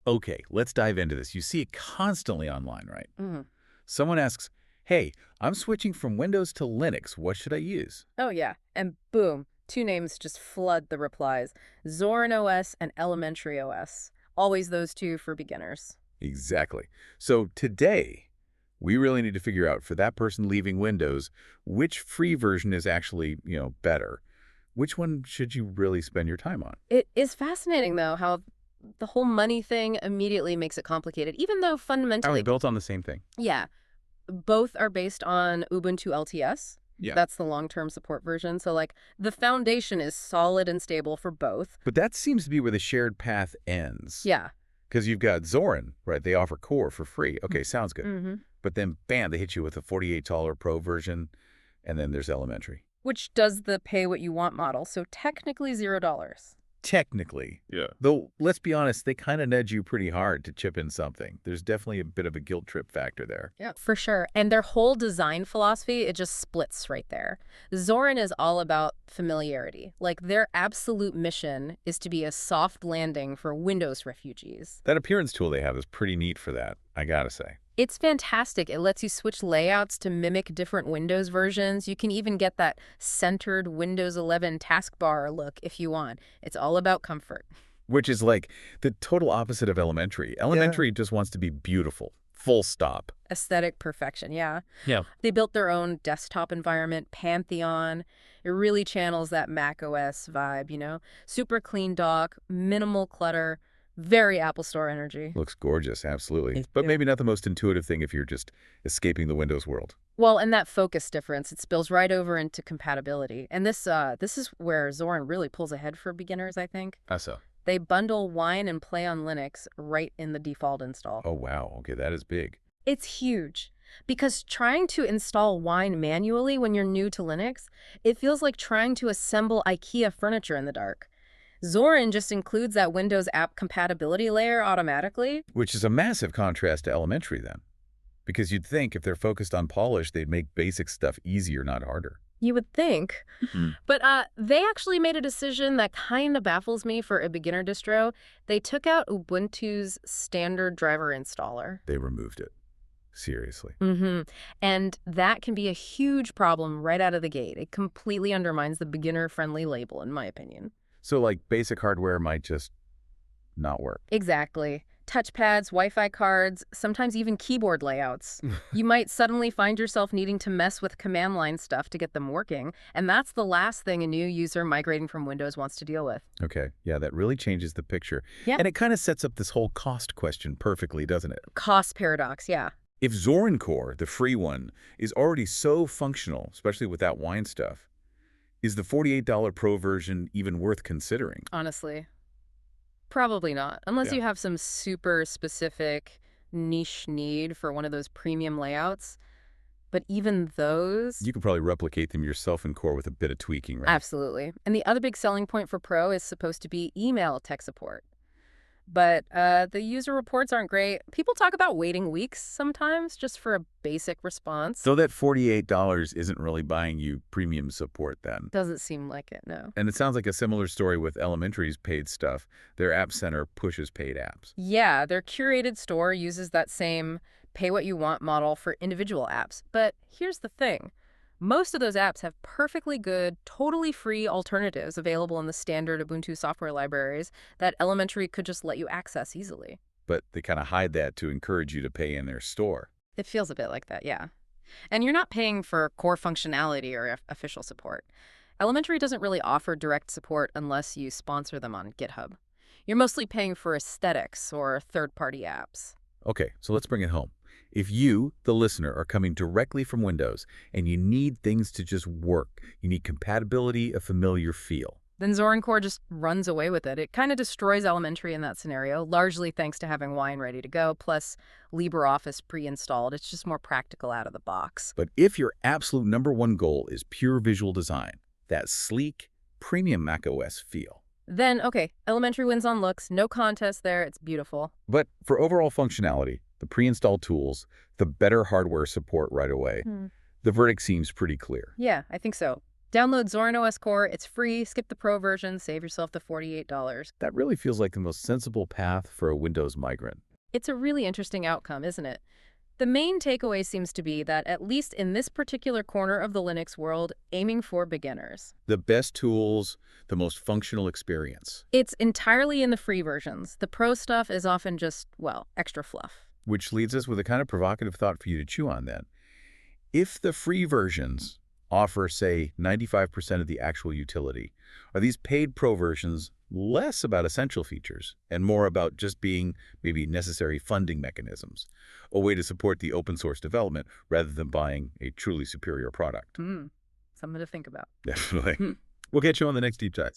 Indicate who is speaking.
Speaker 1: Okay, let's dive into this. You see it constantly online, right?
Speaker 2: Mhm.
Speaker 1: Someone asks, hey, I'm switching from Windows to Linux. What should I use?
Speaker 2: Oh, yeah. And boom, two names just flood the replies. Zorin OS and Elementary OS. Always those two for beginners.
Speaker 1: Exactly. So today, we really need to figure out for that person leaving Windows, which free version is actually, better. Which one should you really spend your time on?
Speaker 2: It is fascinating, though, how the whole money thing immediately makes it complicated, even though
Speaker 1: Are they
Speaker 2: fundamentally,
Speaker 1: built on the same thing?
Speaker 2: yeah, both are based on Ubuntu LTS.
Speaker 1: Yeah.
Speaker 2: That's the long-term support version. So, like, the foundation is solid and stable for both.
Speaker 1: But that seems to be where the shared path ends.
Speaker 2: Yeah.
Speaker 1: Because you've got Zorin, right? They offer Core for free. Okay, sounds good.
Speaker 2: Mm-hmm.
Speaker 1: But then, bam, they hit you with a $48 Pro version, and then there's Elementary.
Speaker 2: Which does the pay-what-you-want model, so technically $0.
Speaker 1: Technically.
Speaker 3: Yeah.
Speaker 1: Though, let's be honest, they kind of nudge you pretty hard to chip in something. There's definitely a bit of a guilt trip factor there.
Speaker 2: Yeah, for sure. And their whole design philosophy, it just splits right there. Zorin is all about familiarity. Like, their absolute mission is to be a soft landing for Windows refugees.
Speaker 1: That appearance tool they have is pretty neat for that, I gotta say.
Speaker 2: It's fantastic. It lets you switch layouts to mimic different Windows versions. You can even get that centered Windows 11 taskbar look if you want. It's all about comfort.
Speaker 1: Which is like the total opposite of Elementary. Elementary just wants to be beautiful, full stop.
Speaker 2: Aesthetic perfection, yeah.
Speaker 1: Yeah.
Speaker 2: They built their own desktop environment, Pantheon. It really channels that macOS vibe, Super clean dock, minimal clutter, very Apple Store energy.
Speaker 1: Looks gorgeous, absolutely.
Speaker 2: It
Speaker 1: But
Speaker 2: do.
Speaker 1: maybe not the most intuitive thing if you're just escaping the Windows world.
Speaker 2: Well, and that focus difference, it spills right over into compatibility. And this is where Zorin really pulls ahead for beginners, I think.
Speaker 1: So.
Speaker 2: They bundle Wine and Play on Linux right in the default install.
Speaker 1: Oh, wow. Okay, that is big.
Speaker 2: It's huge. Because trying to install Wine manually when you're new to Linux, it feels like trying to assemble IKEA furniture in the dark. Zorin just includes that Windows app compatibility layer automatically.
Speaker 1: Which is a massive contrast to Elementary, then. Because you'd think if they're focused on polish, they'd make basic stuff easier, not harder.
Speaker 2: You would think. But they actually made a decision that kind of baffles me for a beginner distro. They took out Ubuntu's standard driver installer.
Speaker 1: They removed it. Seriously.
Speaker 2: And that can be a huge problem right out of the gate. It completely undermines the beginner-friendly label, in my opinion.
Speaker 1: So, like, basic hardware might just not work.
Speaker 2: Exactly. Touchpads, Wi-Fi cards, sometimes even keyboard layouts. You might suddenly find yourself needing to mess with command line stuff to get them working, and that's the last thing a new user migrating from Windows wants to deal with.
Speaker 1: Okay, yeah, that really changes the picture.
Speaker 2: Yeah.
Speaker 1: And it kind of sets up this whole cost question perfectly, doesn't it?
Speaker 2: Cost paradox, yeah.
Speaker 1: If Zorin Core, the free one, is already so functional, especially with that wine stuff, is the $48 Pro version even worth considering?
Speaker 2: Honestly. Probably not, unless
Speaker 1: Yeah.
Speaker 2: you have some super specific niche need for one of those premium layouts. But even those...
Speaker 1: You could probably replicate them yourself in Core with a bit of tweaking, right?
Speaker 2: Absolutely. And the other big selling point for Pro is supposed to be email tech support. But the user reports aren't great. People talk about waiting weeks sometimes just for a basic response.
Speaker 1: So that $48 isn't really buying you premium support then.
Speaker 2: Doesn't seem like it, no.
Speaker 1: And it sounds like a similar story with Elementary's paid stuff. Their App Center pushes paid apps.
Speaker 2: Yeah, their curated store uses that same pay-what-you-want model for individual apps. But here's the thing. Most of those apps have perfectly good, totally free alternatives available in the standard Ubuntu software libraries that Elementary could just let you access easily.
Speaker 1: But they kind of hide that to encourage you to pay in their store.
Speaker 2: It feels a bit like that, yeah. And you're not paying for core functionality or official support. Elementary doesn't really offer direct support unless you sponsor them on GitHub. You're mostly paying for aesthetics or third-party apps.
Speaker 1: Okay, so let's bring it home. If you, the listener, are coming directly from Windows and you need things to just work, you need compatibility, a familiar feel.
Speaker 2: Then Zorin Core just runs away with it. It kind of destroys Elementary in that scenario, largely thanks to having Wine ready to go, plus LibreOffice pre-installed. It's just more practical out of the box.
Speaker 1: But if your absolute #1 goal is pure visual design, that sleek, premium macOS feel,
Speaker 2: Then, okay, Elementary wins on looks. No contest there. It's beautiful.
Speaker 1: but for overall functionality, the pre-installed tools, the better hardware support right away, the verdict seems pretty clear.
Speaker 2: Yeah, I think so. Download Zorin OS Core. It's free. Skip the Pro version. Save yourself the $48.
Speaker 1: That really feels like the most sensible path for a Windows migrant.
Speaker 2: It's a really interesting outcome, isn't it? The main takeaway seems to be that, at least in this particular corner of the Linux world, aiming for beginners.
Speaker 1: The best tools, the most functional experience.
Speaker 2: It's entirely in the free versions. The pro stuff is often just, well, extra fluff.
Speaker 1: Which leads us with a kind of provocative thought for you to chew on then. If the free versions offer, say, 95% of the actual utility, are these paid pro versions less about essential features and more about just being maybe necessary funding mechanisms, a way to support the open source development rather than buying a truly superior product?
Speaker 2: Something to think about.
Speaker 1: Definitely. We'll catch you on the next Deep Dive.